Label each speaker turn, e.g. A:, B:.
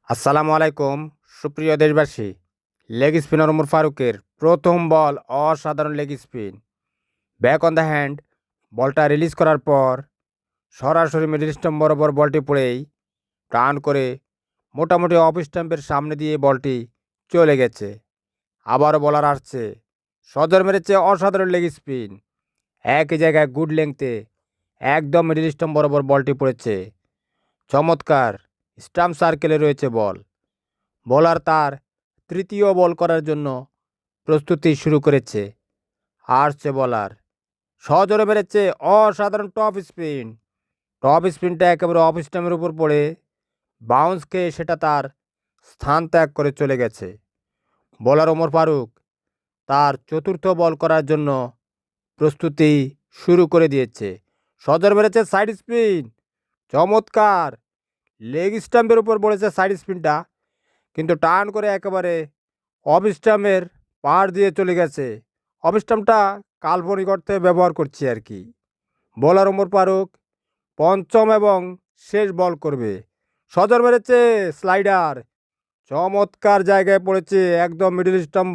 A: আসসালামু আলাইকুম সুপ্রিয় দেশবাসী। লেগ স্পিনার ওমর ফারুকের প্রথম বল অসাধারণ leg spin, back on the hand. বলটা রিলিজ করার পর সরাসরি মিডল স্টাম্প বরাবর বলটি পড়েই টার্ন করে মোটামুটি অফ স্টাম্পের সামনে দিয়ে বলটি চলে গেছে। আবারও বলার আসছে, সজর মেরেছে অসাধারণ লেগ স্পিন, একই জায়গায় গুড লেংথে একদম মিডল স্টাম্প বরাবর বলটি পড়েছে। চমৎকার স্টাম্প সার্কেলে রয়েছে বল। বোলার তার তৃতীয় বল করার জন্য প্রস্তুতি শুরু করেছে। আসছে বলার, সজোরে বেড়েছে অসাধারণ টপ স্পিনটা একেবারে অফ স্টাম্পের উপর পড়ে বাউন্স খেয়ে সেটা তার স্থান ত্যাগ করে চলে গেছে। বোলার ওমর ফারুক তার চতুর্থ বল করার জন্য প্রস্তুতি শুরু করে দিয়েছে। সজোরে বেড়েছে সাইড স্পিন, চমৎকার লেগ স্টাম্পের উপর পড়েছে সাইড স্পিনটা, কিন্তু টার্ন করে একেবারে অফ স্টাম্পের পার দিয়ে চলে গেছে। অফ স্টাম্পটা কাল্পনিক অর্থে ব্যবহার করছি আর কি। বোলার ওমর ফারুক পঞ্চম এবং শেষ বল করবে। সজর মেরেছে স্লাইডার, চমৎকার জায়গায় পড়েছে একদম মিডল স্টাম্প